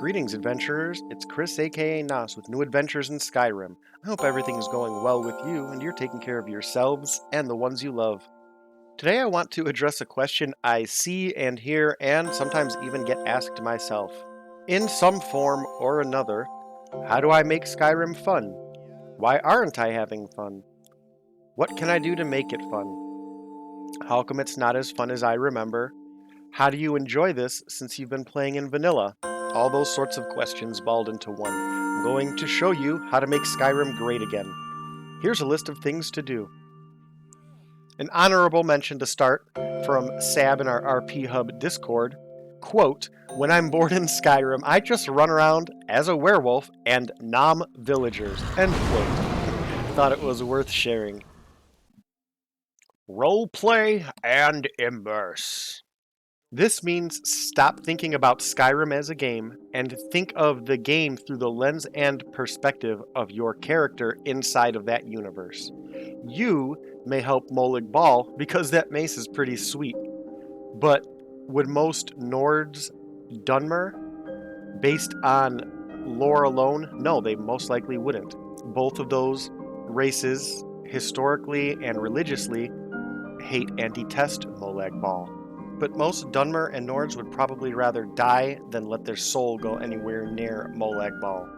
Greetings, adventurers. It's Chris, aka Nos, with new adventures in Skyrim. I hope everything's going well with you and you're taking care of yourselves and the ones you love. Today, I want to address a question I see and hear and sometimes even get asked myself. In some form or another, how do I make Skyrim fun? Why aren't I having fun? What can I do to make it fun? How come it's not as fun as I remember? How do you enjoy this since you've been playing in vanilla? All those sorts of questions balled into one. I'm going to show you how to make Skyrim great again. Here's a list of things to do. An honorable mention to start from Sab in our RP Hub Discord. Quote, when I'm bored in Skyrim, I just run around as a werewolf and nom villagers. End quote. Thought it was worth sharing. Roleplay and immerse. This means stop thinking about Skyrim as a game and think of the game through the lens and perspective of your character inside of that universe. You may help Molag Bal because that mace is pretty sweet, but would most Nords Dunmer based on lore alone? No, they most likely wouldn't. Both of those races, historically and religiously, hate and detest Molag Bal. But most Dunmer and Nords would probably rather die than let their soul go anywhere near Molag Bal.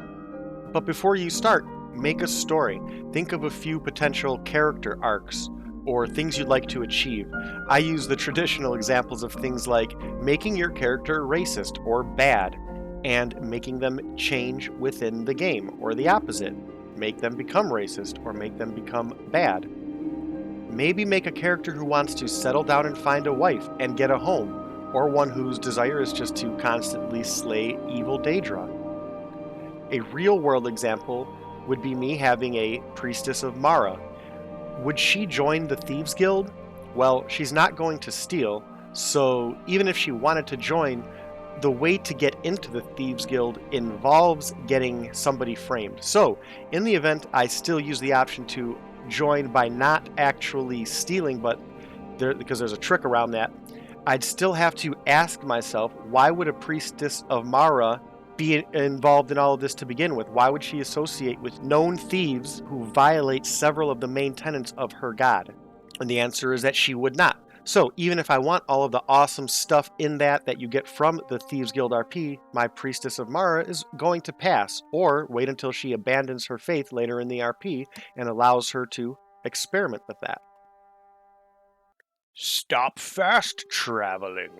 But before you start, make a story. Think of a few potential character arcs or things you'd like to achieve. I use the traditional examples of things like making your character racist or bad and making them change within the game, or the opposite. Make them become racist or make them become bad. Maybe make a character who wants to settle down and find a wife and get a home, or one whose desire is just to constantly slay evil Daedra. A real-world example would be me having a priestess of Mara. Would she join the Thieves Guild? Well, she's not going to steal, so even if she wanted to join, the way to get into the Thieves Guild involves getting somebody framed. So, in the event, I still use the option to join by not actually stealing, but because there's a trick around that, I'd still have to ask myself, why would a priestess of Mara be involved in all of this to begin with? Why would she associate with known thieves who violate several of the main tenets of her god? And the answer is that she would not. So even if I want all of the awesome stuff in that you get from the Thieves Guild RP, my Priestess of Mara is going to pass, or wait until she abandons her faith later in the RP and allows her to experiment with that. Stop fast traveling.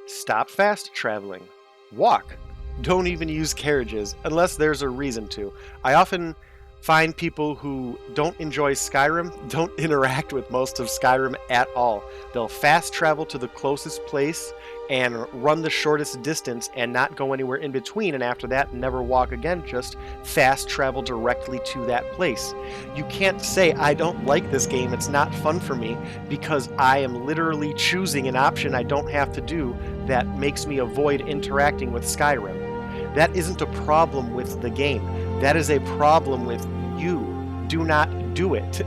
Stop fast traveling. Walk. Don't even use carriages unless there's a reason to. I often find people who don't enjoy Skyrim don't interact with most of Skyrim at all. They'll fast travel to the closest place and run the shortest distance and not go anywhere in between, and after that never walk again, just fast travel directly to that place. You can't say, I don't like this game, it's not fun for me, because I am literally choosing an option I don't have to do that makes me avoid interacting with Skyrim. That isn't a problem with the game. That is a problem with you. Do not do it.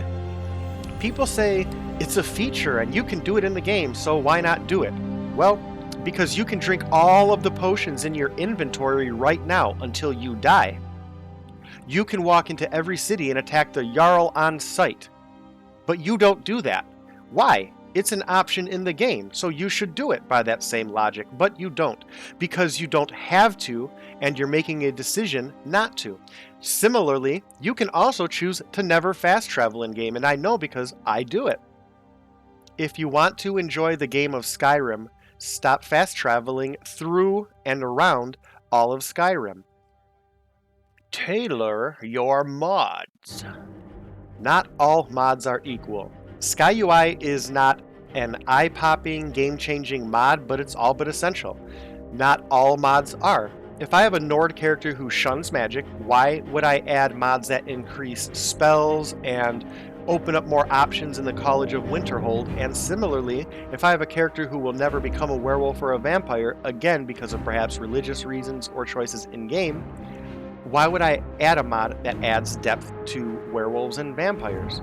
People say it's a feature and you can do it in the game, so why not do it? Well, because you can drink all of the potions in your inventory right now until you die. You can walk into every city and attack the Jarl on sight. But you don't do that. Why? It's an option in the game, so you should do it by that same logic, but you don't, because you don't have to, and you're making a decision not to. Similarly, you can also choose to never fast travel in game, and I know because I do it. If you want to enjoy the game of Skyrim, stop fast traveling through and around all of Skyrim. Tailor your mods. Not all mods are equal. SkyUI is not an eye-popping, game-changing mod, but it's all but essential. Not all mods are. If I have a Nord character who shuns magic, why would I add mods that increase spells and open up more options in the College of Winterhold? And similarly, if I have a character who will never become a werewolf or a vampire, again because of perhaps religious reasons or choices in-game, why would I add a mod that adds depth to werewolves and vampires?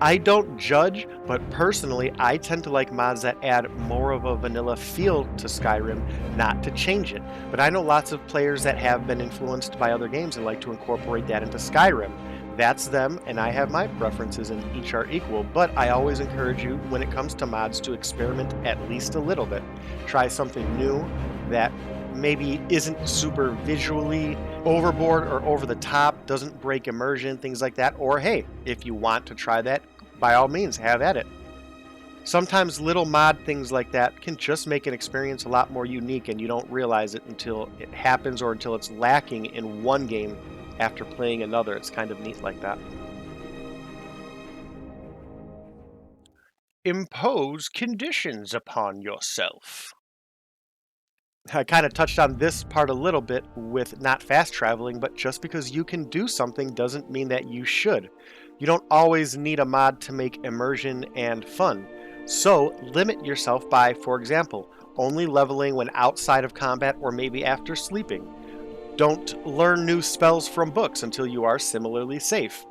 I don't judge, but personally, I tend to like mods that add more of a vanilla feel to Skyrim, not to change it. But I know lots of players that have been influenced by other games and like to incorporate that into Skyrim. That's them, and I have my preferences, and each are equal. But I always encourage you, when it comes to mods, to experiment at least a little bit. Try something new that maybe isn't super visually overboard or over the top, doesn't break immersion, things like that. Or hey, if you want to try that, by all means, have at it. Sometimes little mod things like that can just make an experience a lot more unique, and you don't realize it until it happens or until it's lacking in one game after playing another. It's kind of neat like that. Impose conditions upon yourself. I kind of touched on this part a little bit with not fast traveling, but just because you can do something doesn't mean that you should. You don't always need a mod to make immersion and fun. So limit yourself by, for example, only leveling when outside of combat or maybe after sleeping. Don't learn new spells from books until you are similarly safe.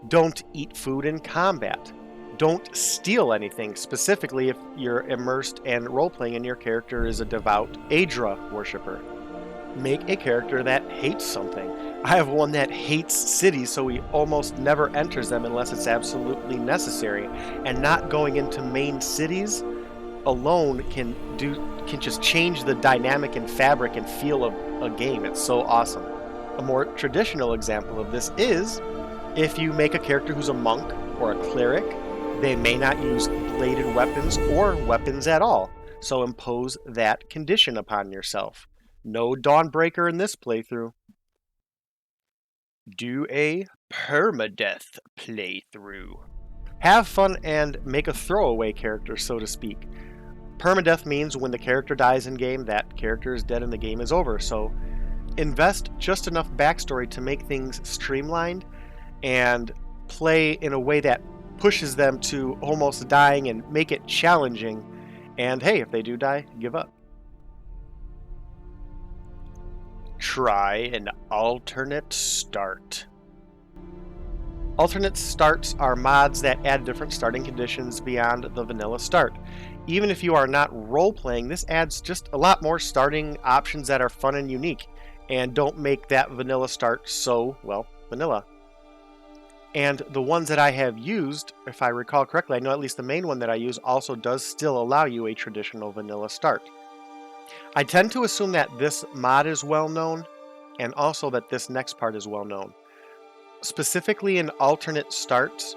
Don't eat food in combat. Don't steal anything, specifically if you're immersed and role-playing and your character is a devout Aedra worshiper. Make a character that hates something. I have one that hates cities, so he almost never enters them unless it's absolutely necessary. And not going into main cities alone can just change the dynamic and fabric and feel of a game. It's so awesome. A more traditional example of this is if you make a character who's a monk or a cleric. They may not use bladed weapons or weapons at all, so impose that condition upon yourself. No Dawnbreaker in this playthrough. Do a permadeath playthrough. Have fun and make a throwaway character, so to speak. Permadeath means when the character dies in game, that character is dead and the game is over, so invest just enough backstory to make things streamlined and play in a way that pushes them to almost dying and make it challenging. And hey, if they do die, give up. Try an alternate start. Alternate starts are mods that add different starting conditions beyond the vanilla start. Even if you are not role-playing, this adds just a lot more starting options that are fun and unique, and don't make that vanilla start so, well, vanilla. And the ones that I have used, if I recall correctly, I know at least the main one that I use also does still allow you a traditional vanilla start. I tend to assume that this mod is well known, and also that this next part is well known. Specifically in alternate starts,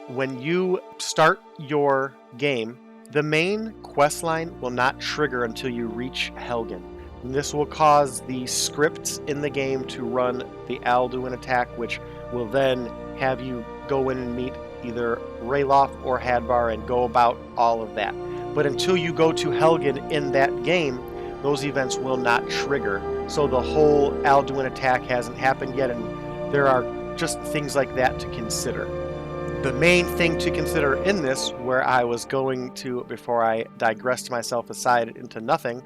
when you start your game, the main quest line will not trigger until you reach Helgen. And this will cause the scripts in the game to run the Alduin attack, which will then have you go in and meet either Ralof or Hadvar and go about all of that. But until you go to Helgen in that game, those events will not trigger. So the whole Alduin attack hasn't happened yet, and there are just things like that to consider. The main thing to consider in this, where I was going to before I digressed myself aside into nothing,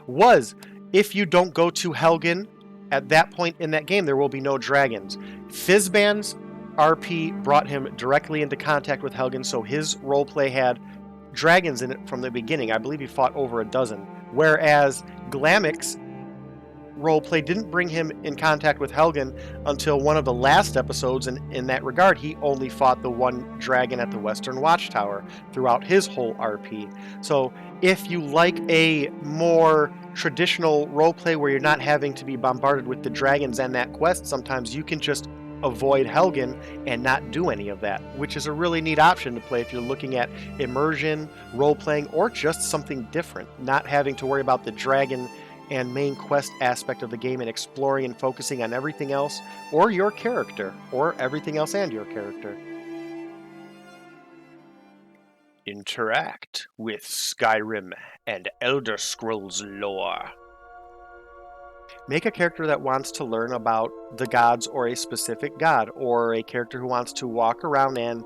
was if you don't go to Helgen at that point in that game, there will be no dragons. Fizban's RP brought him directly into contact with Helgen, so his roleplay had dragons in it from the beginning. I believe he fought over a dozen. Whereas Glamic's roleplay didn't bring him in contact with Helgen until one of the last episodes, and in that regard, he only fought the one dragon at the Western Watchtower throughout his whole RP. So if you like a more traditional roleplay where you're not having to be bombarded with the dragons and that quest, sometimes you can just avoid Helgen and not do any of that, which is a really neat option to play if you're looking at immersion, role-playing, or just something different, not having to worry about the dragon and main quest aspect of the game and exploring and focusing on everything else or your character, or everything else and your character. Interact with Skyrim and Elder Scrolls lore. Make a character that wants to learn about the gods or a specific god, or a character who wants to walk around and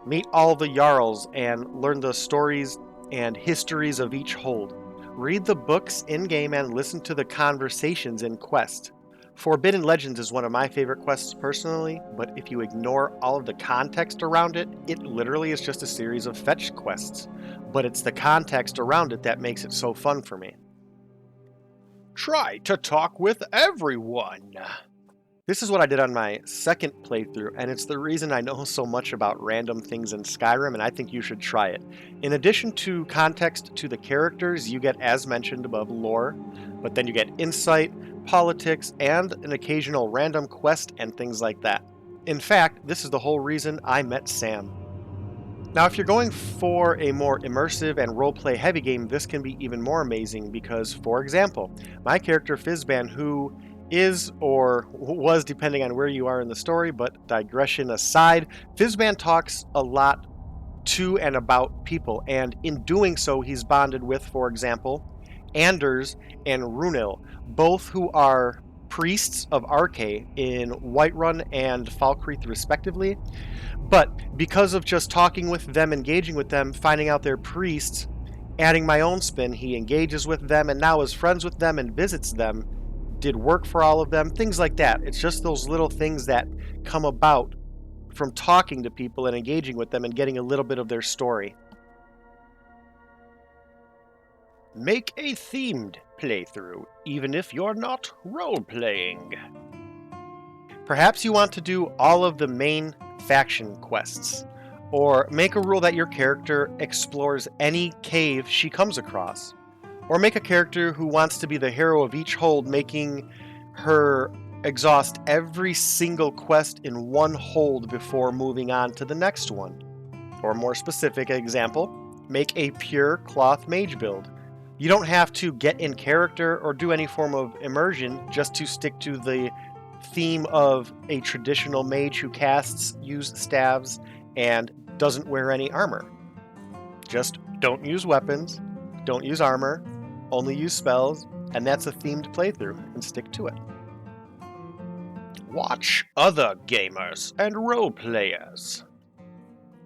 meet all the Jarls and learn the stories and histories of each hold. Read the books in-game and listen to the conversations in Quest. Forbidden Legends is one of my favorite quests personally, but if you ignore all of the context around it, it literally is just a series of fetch quests. But it's the context around it that makes it so fun for me. Try to talk with everyone. This is what I did on my second playthrough, and it's the reason I know so much about random things in Skyrim, and I think you should try it. In addition to context to the characters, you get, as mentioned above, lore, but then you get insight, politics, and an occasional random quest and things like that. In fact, this is the whole reason I met Sam. Now, if you're going for a more immersive and roleplay heavy game, this can be even more amazing because, for example, my character Fizban, who is or was, depending on where you are in the story, but digression aside, Fizban talks a lot to and about people, and in doing so, he's bonded with, for example, Anders and Runil, both who are priests of Arche in Whiterun and Falkreath, respectively. But because of just talking with them, engaging with them, finding out they're priests, adding my own spin, he engages with them and now is friends with them and visits them, did work for all of them, things like that. It's just those little things that come about from talking to people and engaging with them and getting a little bit of their story. Make a themed playthrough, even if you're not role-playing. Perhaps you want to do all of the main faction quests, or make a rule that your character explores any cave she comes across, or make a character who wants to be the hero of each hold, making her exhaust every single quest in one hold before moving on to the next one. Or a more specific example, make a pure cloth mage build. You don't have to get in character or do any form of immersion just to stick to the theme of a traditional mage who use staves and doesn't wear any armor. Just don't use weapons, don't use armor, only use spells, and that's a themed playthrough, and stick to it. Watch other gamers and role players.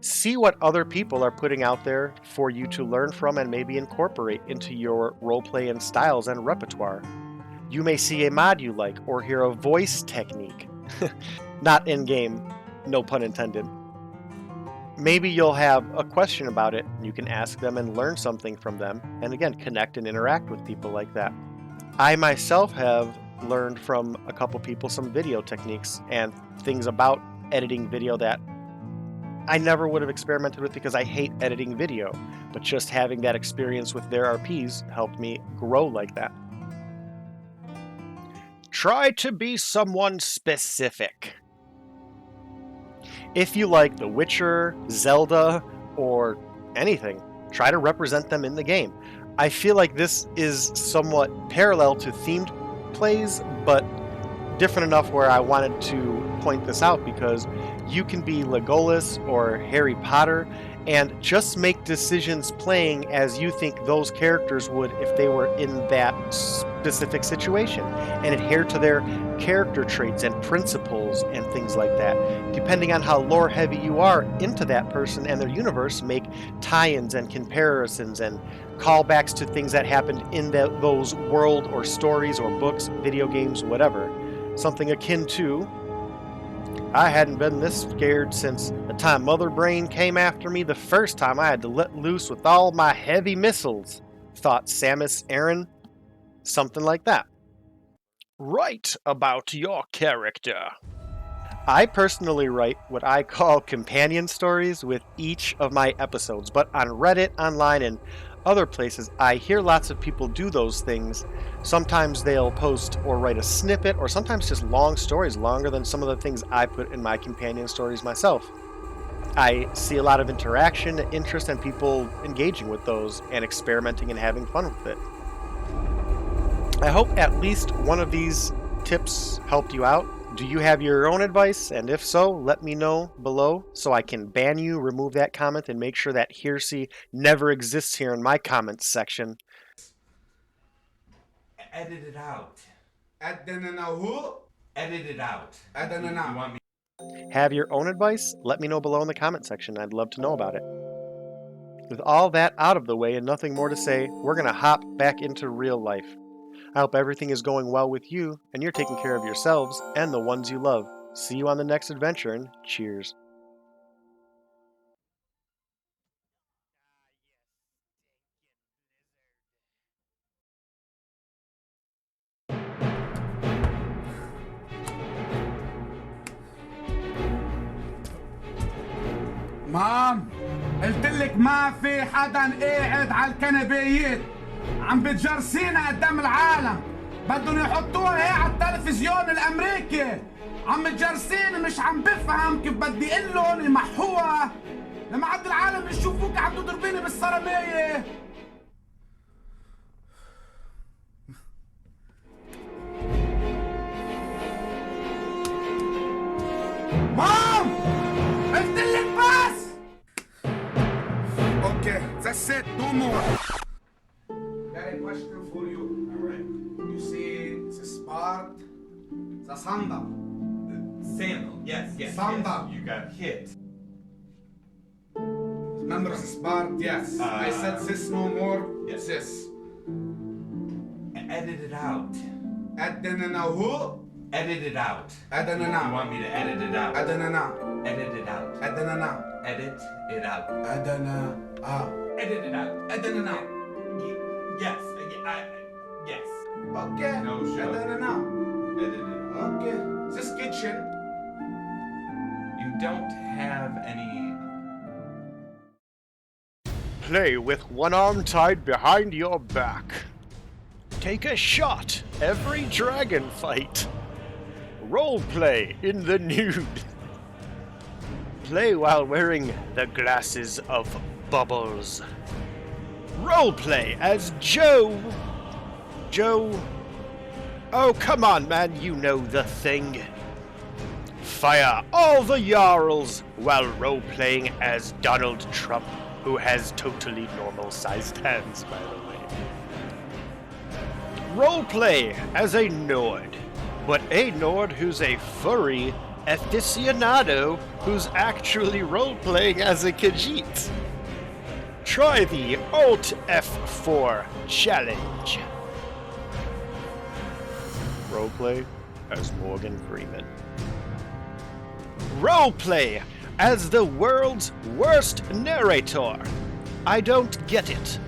See what other people are putting out there for you to learn from and maybe incorporate into your roleplay and styles and repertoire. You may see a mod you like or hear a voice technique. Not in-game, no pun intended. Maybe you'll have a question about it, and you can ask them and learn something from them, and again, connect and interact with people like that. I myself have learned from a couple people some video techniques and things about editing video that I never would have experimented with because I hate editing video, but just having that experience with their RPs helped me grow like that. Try to be someone specific. If you like The Witcher, Zelda, or anything, try to represent them in the game. I feel like this is somewhat parallel to themed plays, but different enough where I wanted to point this out because you can be Legolas or Harry Potter and just make decisions playing as you think those characters would if they were in that specific situation and adhere to their character traits and principles and things like that. Depending on how lore heavy you are into that person and their universe, make tie-ins and comparisons and callbacks to things that happened in those world or stories or books, video games, whatever. Something akin to, I hadn't been this scared since the time Mother Brain came after me the first time I had to let loose with all my heavy missiles, thought Samus Aran. Something like that. Write about your character. I personally write what I call companion stories with each of my episodes, but on Reddit, online, and other places, I hear lots of people do those things. Sometimes they'll post or write a snippet, or sometimes just long stories, longer than some of the things I put in my companion stories myself. I see a lot of interaction, interest, and people engaging with those and experimenting and having fun with it. I hope at least one of these tips helped you out. Do you have your own advice? And if so, let me know below so I can ban you, remove that comment, and make sure that heresy never exists here in my comments section. Edit it out. Edit it out. You want me? Have your own advice? Let me know below in the comment section. I'd love to know about it. With all that out of the way and nothing more to say, we're going to hop back into real life. I hope everything is going well with you and you're taking care of yourselves and the ones you love. See you on the next adventure, and cheers. مام قلتلك ما في حدا قاعد على الكنبايات عم بتجرسينا قدام العالم بدهم يحطوها هي على التلفزيون الامريكي عم بتجرسيني مش عم بفهم كيف بدي اقول لهم يمحوها لما عد العالم يشوفوك عم تضربيني بالصرمية. مام قلتلك بس. Okay, that's it. No more. Got a question for you. All right. You see the spot, the sandal. Sandal. Yes, yes. Sandal. Yes. You got hit. Remember the spot? Yes. I said this no more. Yes. This. Edit it out. أدننا هو. Edit it out. أدننا. You want me to edit it out? أدننا. Edit it out. أدننا. Edit it out. أدنى. Edit it out. أدننا. Yes. Yes. Okay. No show. أدننا. Edit it out. Okay. This kitchen. You don't have any. Play with one arm tied behind your back. Take a shot every dragon fight. Roleplay in the nude. Play while wearing the glasses of bubbles. Roleplay as Joe. Oh, come on, man, you know the thing. Fire all the Jarls while roleplaying as Donald Trump, who has totally normal-sized hands, by the way. Roleplay as a Nord, but a Nord who's a furry aficionado who's actually role-playing as a Khajiit. Try the Alt F4 challenge. Roleplay as Morgan Freeman. Roleplay as the world's worst narrator. I don't get it.